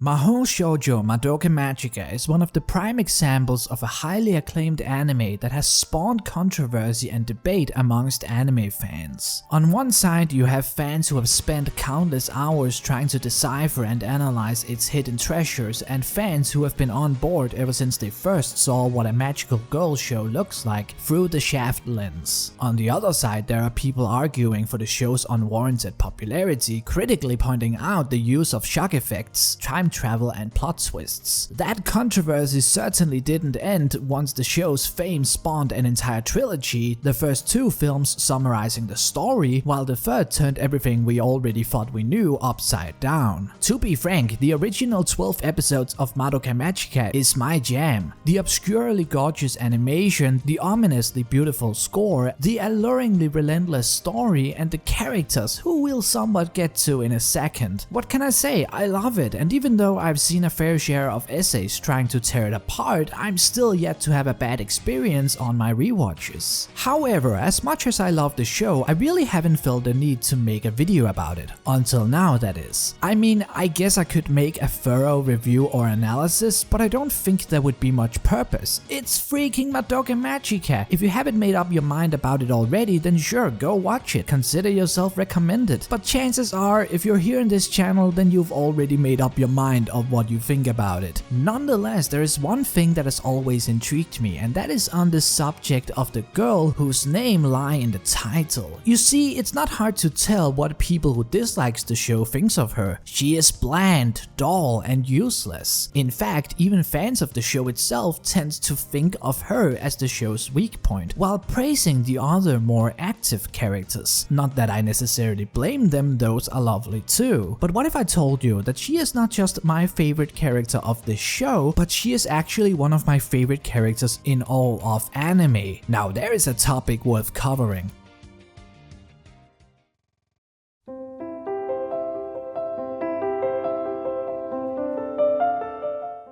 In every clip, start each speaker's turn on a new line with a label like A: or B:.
A: Mahou Shoujo Madoka Magica is one of the prime examples of a highly acclaimed anime that has spawned controversy and debate amongst anime fans. On one side you have fans who have spent countless hours trying to decipher and analyze its hidden treasures, and fans who have been on board ever since they first saw what a magical girl show looks like through the Shaft lens. On the other side there are people arguing for the show's unwarranted popularity, critically pointing out the use of shock effects, time travel and plot twists. That controversy certainly didn't end once the show's fame spawned an entire trilogy, the first two films summarizing the story, while the third turned everything we already thought we knew upside down. To be frank, the original 12 episodes of Madoka Magica is my jam. The obscurely gorgeous animation, the ominously beautiful score, the alluringly relentless story, and the characters, who we'll somewhat get to in a second. What can I say? I love it, and even though I've seen a fair share of essays trying to tear it apart, I'm still yet to have a bad experience on my rewatches. However, as much as I love the show, I really haven't felt the need to make a video about it. Until now, that is. I mean, I guess I could make a thorough review or analysis, but I don't think there would be much purpose. It's freaking Madoka Magica! If you haven't made up your mind about it already, then sure, go watch it. Consider yourself recommended. But chances are, if you're here in this channel, then you've already made up your mind of what you think about it. Nonetheless, there is one thing that has always intrigued me, and that is on the subject of the girl whose name lie in the title. You see, it's not hard to tell what people who dislikes the show thinks of her. She is bland, dull, and useless. In fact, even fans of the show itself tend to think of her as the show's weak point, while praising the other more active characters. Not that I necessarily blame them, those are lovely too. But what if I told you that she is not just my favorite character of this show, but she is actually one of my favorite characters in all of anime? Now there is a topic worth covering.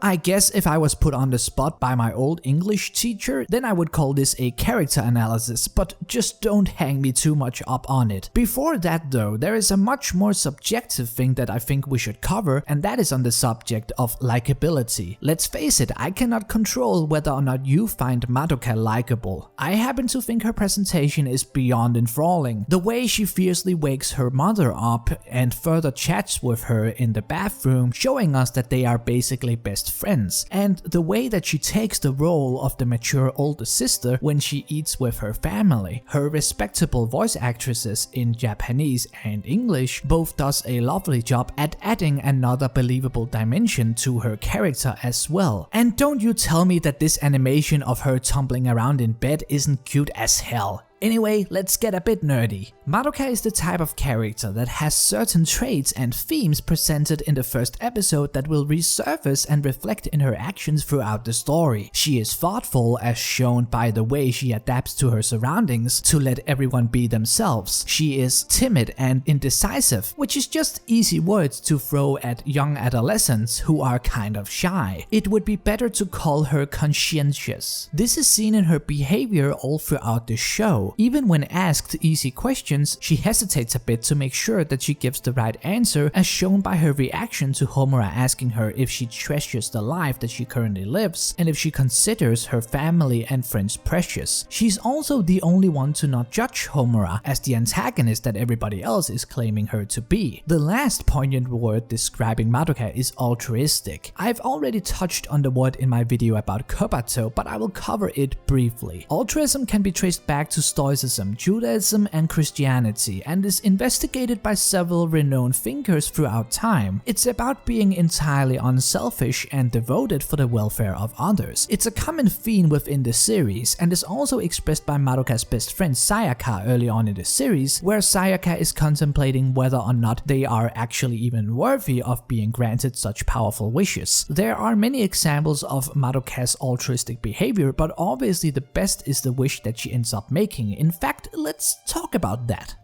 A: I guess if I was put on the spot by my old English teacher, then I would call this a character analysis, but just don't hang me too much up on it. Before that though, there is a much more subjective thing that I think we should cover, and that is on the subject of likability. Let's face it, I cannot control whether or not you find Madoka likable. I happen to think her presentation is beyond enthralling. The way she fiercely wakes her mother up and further chats with her in the bathroom, showing us that they are basically best friends, and the way that she takes the role of the mature older sister when she eats with her family. Her respectable voice actresses in Japanese and English both does a lovely job at adding another believable dimension to her character as well. And don't you tell me that this animation of her tumbling around in bed isn't cute as hell. Anyway, let's get a bit nerdy. Madoka is the type of character that has certain traits and themes presented in the first episode that will resurface and reflect in her actions throughout the story. She is thoughtful, as shown by the way she adapts to her surroundings to let everyone be themselves. She is timid and indecisive, which is just easy words to throw at young adolescents who are kind of shy. It would be better to call her conscientious. This is seen in her behavior all throughout the show. Even when asked easy questions, she hesitates a bit to make sure that she gives the right answer, as shown by her reaction to Homura asking her if she treasures the life that she currently lives and if she considers her family and friends precious. She's also the only one to not judge Homura as the antagonist that everybody else is claiming her to be. The last poignant word describing Madoka is altruistic. I've already touched on the word in my video about Kobato, but I will cover it briefly. Altruism can be traced back to Stoicism, Judaism, and Christianity, and is investigated by several renowned thinkers throughout time. It's about being entirely unselfish and devoted for the welfare of others. It's a common theme within the series, and is also expressed by Madoka's best friend Sayaka early on in the series, where Sayaka is contemplating whether or not they are actually even worthy of being granted such powerful wishes. There are many examples of Madoka's altruistic behavior, but obviously the best is the wish that she ends up making. In fact, let's talk about that.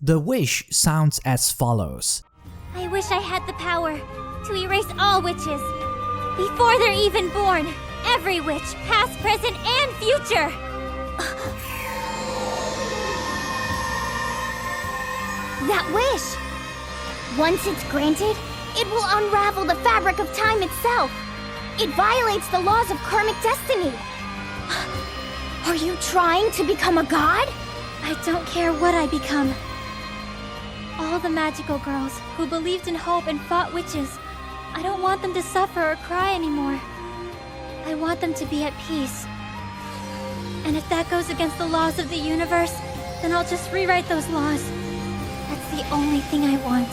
A: The wish sounds as follows.
B: I wish I had the power to erase all witches before they're even born. Every witch, past, present, and future. That wish! Once it's granted, it will unravel the fabric of time itself. It violates the laws of karmic destiny. Are you trying to become a god? I don't care what I become. All the magical girls who believed in hope and fought witches, I don't want them to suffer or cry anymore. I want them to be at peace. And if that goes against the laws of the universe, then I'll just rewrite those laws. That's the only thing I want.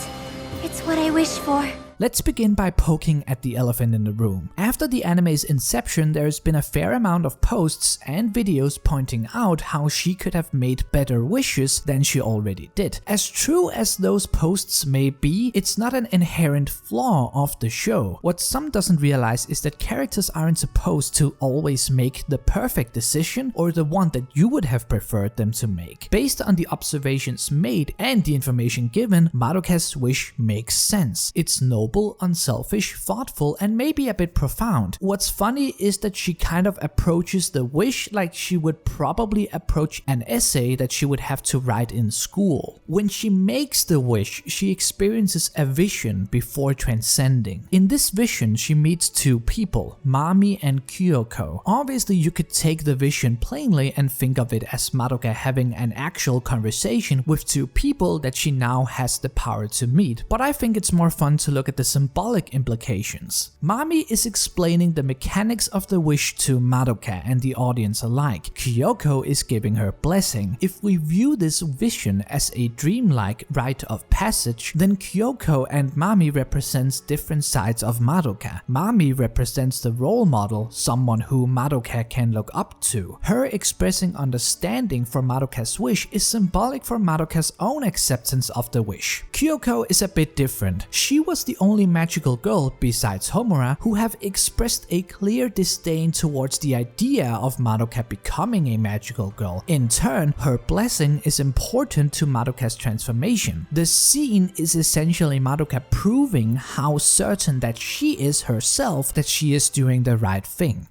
B: It's what I wish for.
A: Let's begin by poking at the elephant in the room. After the anime's inception, there's been a fair amount of posts and videos pointing out how she could have made better wishes than she already did. As true as those posts may be, it's not an inherent flaw of the show. What some doesn't realize is that characters aren't supposed to always make the perfect decision or the one that you would have preferred them to make. Based on the observations made and the information given, Madoka's wish makes sense. It's noble, unselfish, thoughtful, and maybe a bit profound. What's funny is that she kind of approaches the wish like she would probably approach an essay that she would have to write in school. When she makes the wish, she experiences a vision before transcending. In this vision, she meets two people, Mami and Kyoko. Obviously, you could take the vision plainly and think of it as Madoka having an actual conversation with two people that she now has the power to meet, but I think it's more fun to look at the symbolic implications. Mami is explaining the mechanics of the wish to Madoka and the audience alike. Kyoko is giving her blessing. If we view this vision as a dreamlike rite of passage, then Kyoko and Mami represents different sides of Madoka. Mami represents the role model, someone who Madoka can look up to. Her expressing understanding for Madoka's wish is symbolic for Madoka's own acceptance of the wish. Kyoko is a bit different. She was the only magical girl besides Homura who have expressed a clear disdain towards the idea of Madoka becoming a magical girl. In turn, her blessing is important to Madoka's transformation. The scene is essentially Madoka proving how certain that she is herself that she is doing the right thing.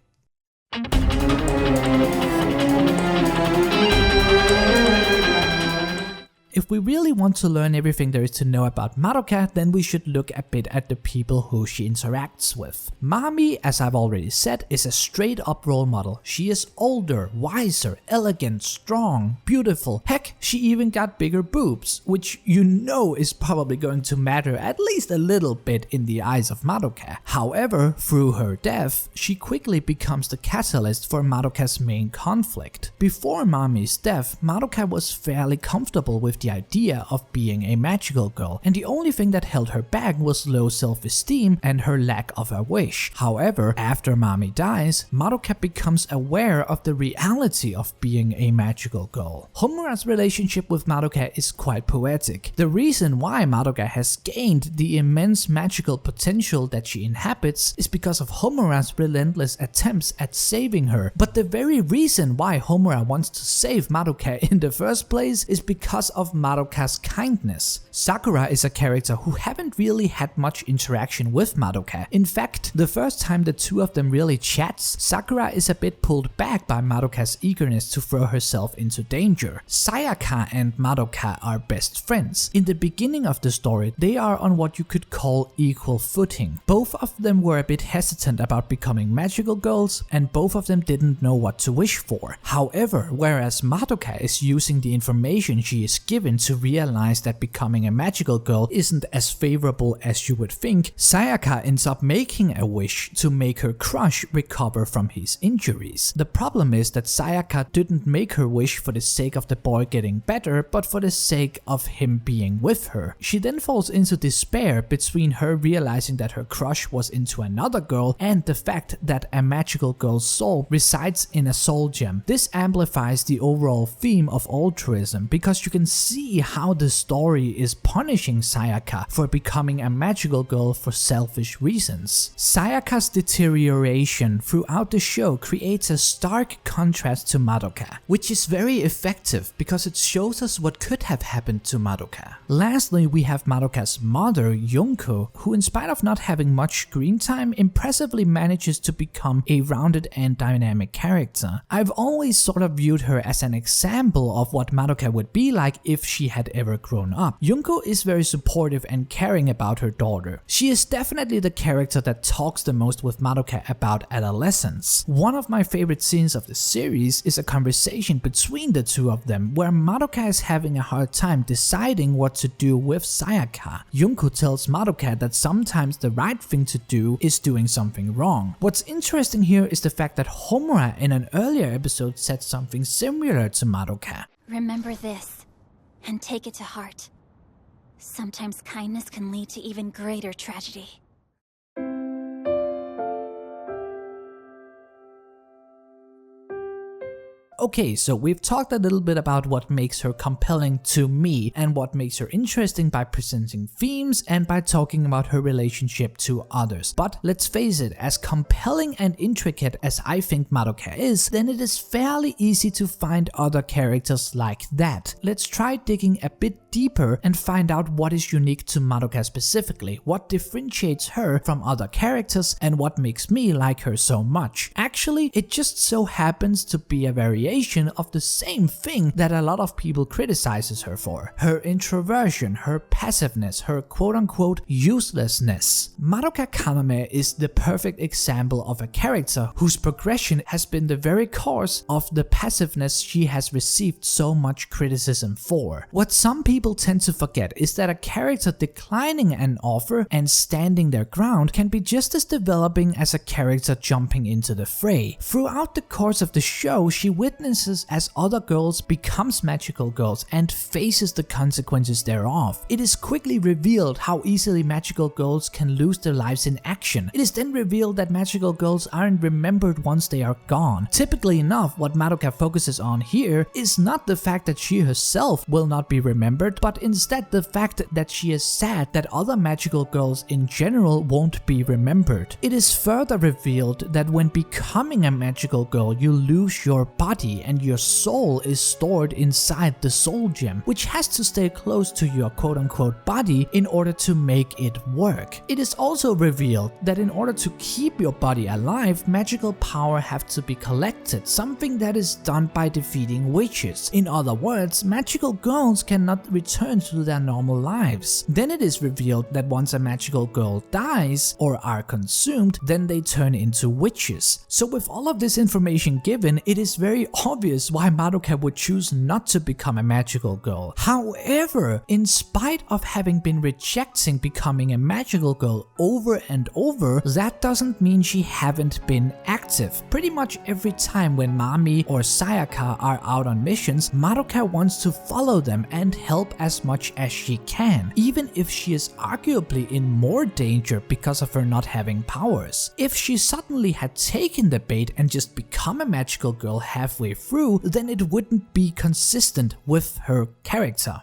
A: If we really want to learn everything there is to know about Madoka, then we should look a bit at the people who she interacts with. Mami, as I've already said, is a straight up role model. She is older, wiser, elegant, strong, beautiful. Heck, she even got bigger boobs, which you know is probably going to matter at least a little bit in the eyes of Madoka. However, through her death, she quickly becomes the catalyst for Madoka's main conflict. Before Mami's death, Madoka was fairly comfortable with the idea of being a magical girl, and the only thing that held her back was low self-esteem and her lack of a wish. However, after Mami dies, Madoka becomes aware of the reality of being a magical girl. Homura's relationship with Madoka is quite poetic. The reason why Madoka has gained the immense magical potential that she inhabits is because of Homura's relentless attempts at saving her, but the very reason why Homura wants to save Madoka in the first place is because of Madoka's kindness. Sakura is a character who haven't really had much interaction with Madoka. In fact, the first time the two of them really chats, Sakura is a bit pulled back by Madoka's eagerness to throw herself into danger. Sayaka and Madoka are best friends. In the beginning of the story, they are on what you could call equal footing. Both of them were a bit hesitant about becoming magical girls, and both of them didn't know what to wish for. However, whereas Madoka is using the information she is given to realize that becoming a magical girl isn't as favorable as you would think, Sayaka ends up making a wish to make her crush recover from his injuries. The problem is that Sayaka didn't make her wish for the sake of the boy getting better, but for the sake of him being with her. She then falls into despair between her realizing that her crush was into another girl and the fact that a magical girl's soul resides in a soul gem. This amplifies the overall theme of altruism because you can see how the story is punishing Sayaka for becoming a magical girl for selfish reasons. Sayaka's deterioration throughout the show creates a stark contrast to Madoka, which is very effective because it shows us what could have happened to Madoka. Lastly, we have Madoka's mother, Yonko, who in spite of not having much screen time, impressively manages to become a rounded and dynamic character. I've always sort of viewed her as an example of what Madoka would be like if if she had ever grown up. Junko is very supportive and caring about her daughter. She is definitely the character that talks the most with Madoka about adolescence. One of my favorite scenes of the series is a conversation between the two of them where Madoka is having a hard time deciding what to do with Sayaka. Junko tells Madoka that sometimes the right thing to do is doing something wrong. What's interesting here is the fact that Homura in an earlier episode said something similar to Madoka.
B: Remember this, and take it to heart. Sometimes kindness can lead to even greater tragedy.
A: Okay, so we've talked a little bit about what makes her compelling to me and what makes her interesting by presenting themes and by talking about her relationship to others. But let's face it, as compelling and intricate as I think Madoka is, then it is fairly easy to find other characters like that. Let's try digging a bit deeper and find out what is unique to Madoka specifically, what differentiates her from other characters, and what makes me like her so much. Actually, it just so happens to be a variation of the same thing that a lot of people criticizes her for. Her introversion, her passiveness, her quote-unquote uselessness. Madoka Kaname is the perfect example of a character whose progression has been the very cause of the passiveness she has received so much criticism for. What some people tend to forget is that a character declining an offer and standing their ground can be just as developing as a character jumping into the fray. Throughout the course of the show, she witnesses as other girls becomes magical girls and faces the consequences thereof. It is quickly revealed how easily magical girls can lose their lives in action. It is then revealed that magical girls aren't remembered once they are gone. Typically enough, what Madoka focuses on here is not the fact that she herself will not be remembered, but instead the fact that she is sad that other magical girls in general won't be remembered. It is further revealed that when becoming a magical girl, you lose your body and your soul is stored inside the soul gem, which has to stay close to your quote-unquote body in order to make it work. It is also revealed that in order to keep your body alive, magical power have to be collected, something that is done by defeating witches. In other words, magical girls cannot return to their normal lives. Then it is revealed that once a magical girl dies or are consumed, then they turn into witches. So with all of this information given, it is very obvious why Madoka would choose not to become a magical girl. However, in spite of having been rejecting becoming a magical girl over and over, that doesn't mean she haven't been active. Pretty much every time when Mami or Sayaka are out on missions, Madoka wants to follow them and help as much as she can, even if she is arguably in more danger because of her not having powers. If she suddenly had taken the bait and just become a magical girl halfway through, then it wouldn't be consistent with her character.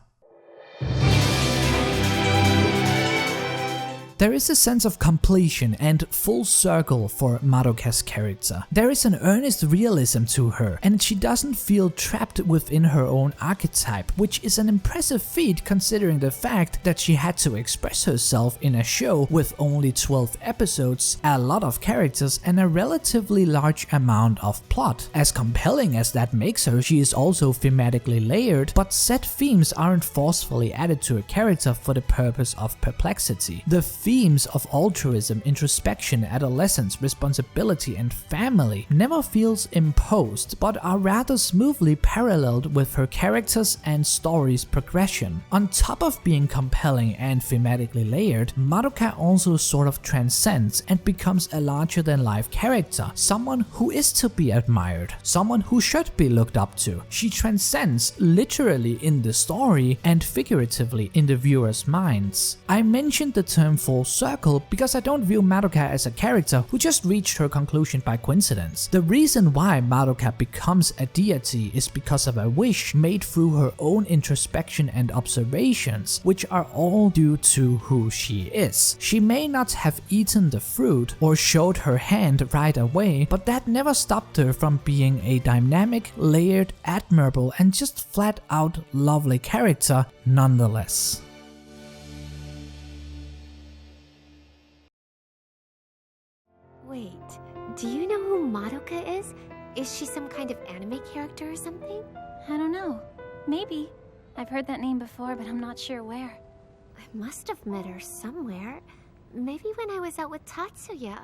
A: There is a sense of completion and full circle for Madoka's character. There is an earnest realism to her, and she doesn't feel trapped within her own archetype, which is an impressive feat considering the fact that she had to express herself in a show with only 12 episodes, a lot of characters, and a relatively large amount of plot. As compelling as that makes her, she is also thematically layered, but set themes aren't forcefully added to a character for the purpose of perplexity. The themes of altruism, introspection, adolescence, responsibility, and family never feels imposed, but are rather smoothly paralleled with her characters and story's progression. On top of being compelling and thematically layered, Madoka also sort of transcends and becomes a larger-than-life character, someone who is to be admired, someone who should be looked up to. She transcends literally in the story and figuratively in the viewer's minds. I mentioned the term full circle because I don't view Madoka as a character who just reached her conclusion by coincidence. The reason why Madoka becomes a deity is because of a wish made through her own introspection and observations, which are all due to who she is. She may not have eaten the fruit or showed her hand right away, but that never stopped her from being a dynamic, layered, admirable, and just flat out lovely character nonetheless.
C: Wait, do you know who Madoka is? Is she some kind of anime character or something?
B: I don't know. Maybe.
C: I've heard that name before, but I'm not sure where.
D: I must have met her somewhere. Maybe when I was out with Tatsuya.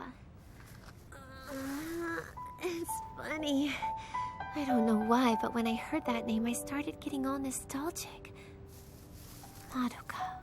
D: It's funny. I don't know why, but when I heard that name, I started getting all nostalgic. Madoka.